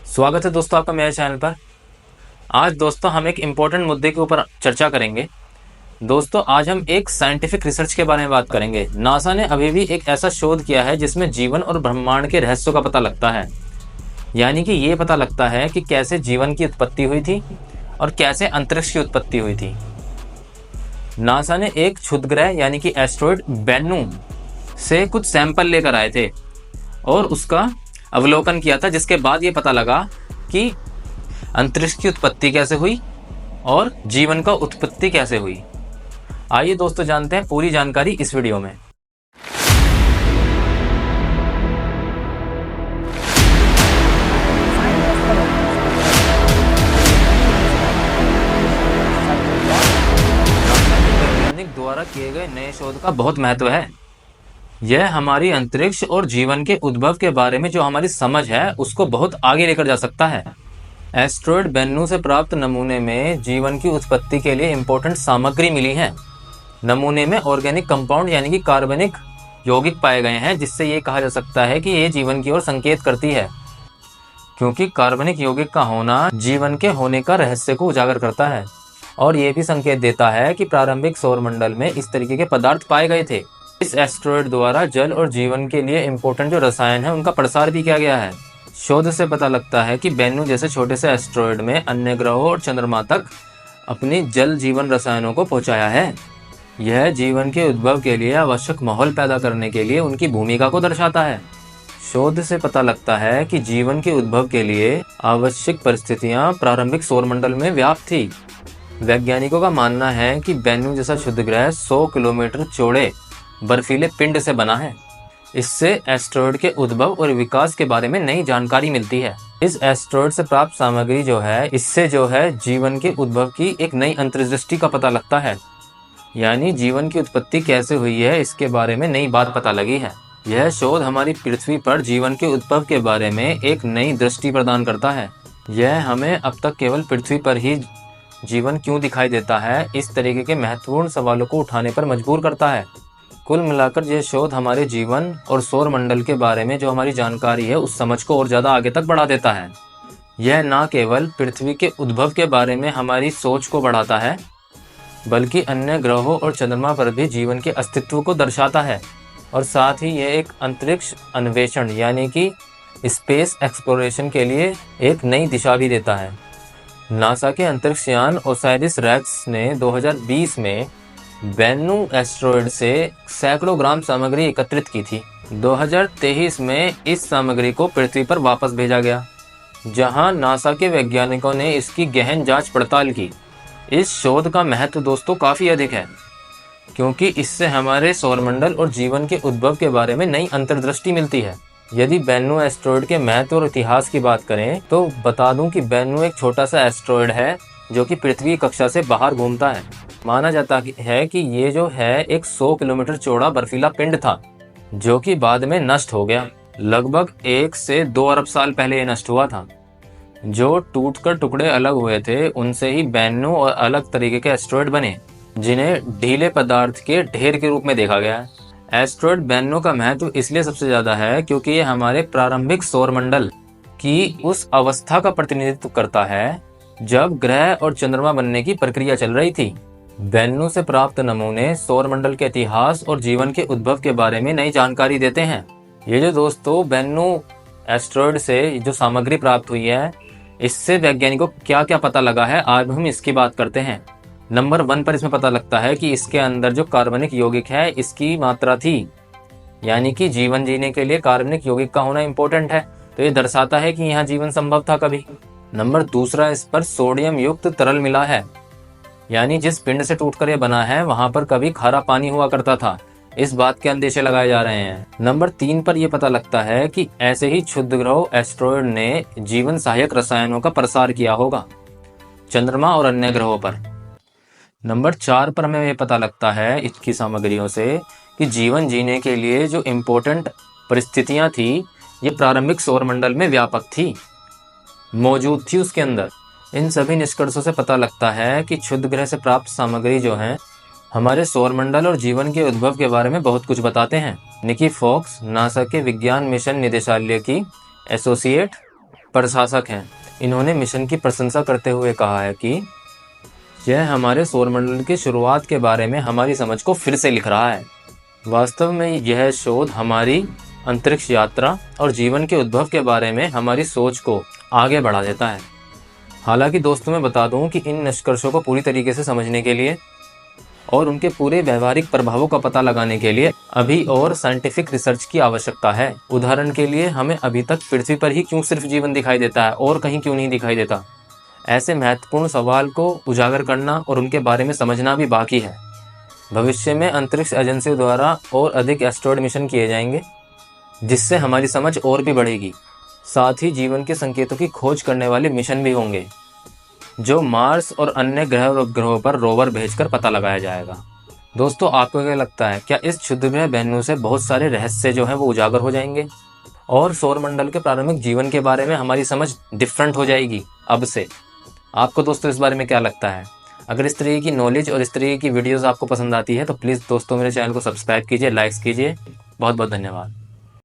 स्वागत है दोस्तों आपका मेरे चैनल पर। आज दोस्तों हम एक इम्पोर्टेंट मुद्दे के ऊपर चर्चा करेंगे। दोस्तों आज हम एक साइंटिफिक रिसर्च के बारे में बात करेंगे। नासा ने अभी भी एक ऐसा शोध किया है जिसमें जीवन और ब्रह्मांड के रहस्यों का पता लगता है। यानी कि ये पता लगता है कि कैसे जीवन की उत्पत्ति हुई थी और कैसे अंतरिक्ष की उत्पत्ति हुई थी। नासा ने एक क्षुद्रग्रह यानी कि एस्ट्रॉयड बेन्नू से कुछ सैंपल लेकर आए थे और उसका अवलोकन किया था, जिसके बाद ये पता लगा कि अंतरिक्ष की उत्पत्ति कैसे हुई और जीवन का उत्पत्ति कैसे हुई। आइए दोस्तों जानते हैं पूरी जानकारी इस वीडियो में। वैज्ञानिक द्वारा किए गए नए शोध का बहुत महत्व है। यह हमारी अंतरिक्ष और जीवन के उद्भव के बारे में जो हमारी समझ है उसको बहुत आगे लेकर जा सकता है। एस्ट्रॉयड बेन्नू से प्राप्त नमूने में जीवन की उत्पत्ति के लिए इम्पोर्टेंट सामग्री मिली है। नमूने में ऑर्गेनिक कंपाउंड यानी कि कार्बनिक यौगिक पाए गए हैं, जिससे ये कहा जा सकता है कि ये जीवन की ओर संकेत करती है, क्योंकि कार्बनिक यौगिक का होना जीवन के होने का रहस्य को उजागर करता है और ये भी संकेत देता है कि प्रारंभिक सौरमंडल में इस तरीके के पदार्थ पाए गए थे। इस एस्ट्रॉयड द्वारा जल और जीवन के लिए इम्पोर्टेंट जो रसायन है उनका प्रसार भी किया गया है। शोध से पता लगता है कि बेन्नू जैसे छोटे से एस्ट्रॉयड में अन्य ग्रहों और चंद्रमा तक अपनी जल जीवन रसायनों को पहुंचाया है। यह जीवन के उद्भव के लिए आवश्यक माहौल पैदा करने के लिए उनकी भूमिका को दर्शाता है। शोध से पता लगता है कि जीवन के उद्भव के लिए आवश्यक परिस्थितियां प्रारंभिक सौरमंडल में व्याप्त थी। वैज्ञानिकों का मानना है कि बेन्नू जैसा क्षुद्रग्रह 100 किलोमीटर चौड़े बर्फीले पिंड से बना है। इससे एस्ट्रॉयड के उद्भव और विकास के बारे में नई जानकारी मिलती है। इस एस्ट्रॉयड से प्राप्त सामग्री इससे जीवन के उद्भव की एक नई अंतर्दृष्टि का पता लगता है। यानी जीवन की उत्पत्ति कैसे हुई है इसके बारे में नई बात पता लगी है। यह शोध हमारी पृथ्वी पर जीवन के उद्भव के बारे में एक नई दृष्टि प्रदान करता है। यह हमें अब तक केवल पृथ्वी पर ही जीवन क्यों दिखाई देता है, इस तरीके के महत्वपूर्ण सवालों को उठाने पर मजबूर करता है। कुल मिलाकर यह शोध हमारे जीवन और सौरमंडल के बारे में जो हमारी जानकारी है उस समझ को और ज़्यादा आगे तक बढ़ा देता है। यह न केवल पृथ्वी के उद्भव के बारे में हमारी सोच को बढ़ाता है, बल्कि अन्य ग्रहों और चंद्रमा पर भी जीवन के अस्तित्व को दर्शाता है। और साथ ही यह एक अंतरिक्ष अन्वेषण यानी कि स्पेस एक्सप्लोरेशन के लिए एक नई दिशा भी देता है। नासा के अंतरिक्ष यान ओसाइरिस रेक्स ने 2020 में बेन्नू एस्ट्रॉयड से सैकड़ों ग्राम सामग्री एकत्रित की थी। 2023 में इस सामग्री को पृथ्वी पर वापस भेजा गया, जहां नासा के वैज्ञानिकों ने इसकी गहन जांच पड़ताल की। इस शोध का महत्व दोस्तों काफ़ी अधिक है, क्योंकि इससे हमारे सौरमंडल और जीवन के उद्भव के बारे में नई अंतर्दृष्टि मिलती है। यदि बेन्नू एस्ट्रॉयड के महत्व और इतिहास की बात करें तो बता दूं कि बेन्नू एक छोटा सा एस्ट्रॉयड है जो कि पृथ्वी कक्षा से बाहर घूमता है। माना जाता है कि ये एक 100 किलोमीटर चौड़ा बर्फीला पिंड था, जो कि बाद में नष्ट हो गया। लगभग 1 से 2 अरब साल पहले ये नष्ट हुआ था। जो टूटकर टुकड़े अलग हुए थे उनसे ही बेन्नू और अलग तरीके के एस्ट्रॉयड बने, जिन्हें ढीले पदार्थ के ढेर के रूप में देखा गया है। एस्ट्रॉयड बेन्नू का महत्व इसलिए सबसे ज्यादा है क्योंकि ये हमारे प्रारंभिक सौरमंडल की उस अवस्था का प्रतिनिधित्व करता है जब ग्रह और चंद्रमा बनने की प्रक्रिया चल रही थी। बेन्नू से प्राप्त नमूने सौरमंडल के इतिहास और जीवन के उद्भव के बारे में नई जानकारी देते हैं। ये जो दोस्तों बेन्नू एस्ट्रॉयड से जो सामग्री प्राप्त हुई है, इससे वैज्ञानिकों को क्या क्या पता लगा है, आज हम इसकी बात करते हैं। नंबर 1 पर इसमें पता लगता है कि इसके अंदर जो कार्बनिक यौगिक है इसकी मात्रा थी, यानी कि जीवन जीने के लिए कार्बनिक यौगिक का होना इम्पोर्टेंट है, तो ये दर्शाता है कि यहाँ जीवन संभव था कभी। नंबर 2 इस पर सोडियम युक्त तरल मिला है, यानी जिस पिंड से टूटकर ये बना है वहां पर कभी खारा पानी हुआ करता था, इस बात के अंदेशे लगाए जा रहे हैं। नंबर 3 पर यह पता लगता है कि ऐसे ही क्षुद्रग्रह एस्ट्रॉयड ने जीवन सहायक रसायनों का प्रसार किया होगा चंद्रमा और अन्य ग्रहों पर। नंबर 4 पर हमें यह पता लगता है इसकी सामग्रियों से कि जीवन जीने के लिए जो इम्पोर्टेंट परिस्थितियां थी ये प्रारंभिक सौरमंडल में व्यापक थी, मौजूद थी उसके अंदर। इन सभी निष्कर्षों से पता लगता है कि क्षुद्रग्रह से प्राप्त सामग्री हमारे सौरमंडल और जीवन के उद्भव के बारे में बहुत कुछ बताते हैं। निकी फॉक्स नासा के विज्ञान मिशन निदेशालय की एसोसिएट प्रशासक हैं, इन्होंने मिशन की प्रशंसा करते हुए कहा है कि यह हमारे सौरमंडल की शुरुआत के बारे में हमारी समझ को फिर से लिख रहा है। वास्तव में यह शोध हमारी अंतरिक्ष यात्रा और जीवन के उद्भव के बारे में हमारी सोच को आगे बढ़ा देता है। हालांकि दोस्तों, मैं बता दूं कि इन निष्कर्षों को पूरी तरीके से समझने के लिए और उनके पूरे व्यवहारिक प्रभावों का पता लगाने के लिए अभी और साइंटिफिक रिसर्च की आवश्यकता है। उदाहरण के लिए, हमें अभी तक पृथ्वी पर ही क्यों सिर्फ जीवन दिखाई देता है और कहीं क्यों नहीं दिखाई देता? ऐसे महत्वपूर्ण सवाल को उजागर करना और उनके बारे में समझना भी बाकी है। भविष्य में अंतरिक्ष एजेंसी द्वारा और अधिक एस्ट्रॉयड मिशन किए जाएंगे, जिससे हमारी समझ और भी बढ़ेगी। साथ ही जीवन के संकेतों की खोज करने वाले मिशन भी होंगे, जो मार्स और अन्य ग्रह और उपग्रहों पर रोवर भेजकर पता लगाया जाएगा। दोस्तों, आपको क्या लगता है, क्या इस क्षुद्रग्रह वेन्यू से बहुत सारे रहस्य जो हैं वो उजागर हो जाएंगे और सौरमंडल के प्रारंभिक जीवन के बारे में हमारी समझ डिफरेंट हो जाएगी अब से? आपको दोस्तों इस बारे में क्या लगता है? अगर इस तरीके की नॉलेज और इस तरीके की वीडियोस आपको पसंद आती है तो प्लीज़ दोस्तों मेरे चैनल को सब्सक्राइब कीजिए, लाइक्स कीजिए। बहुत बहुत धन्यवाद।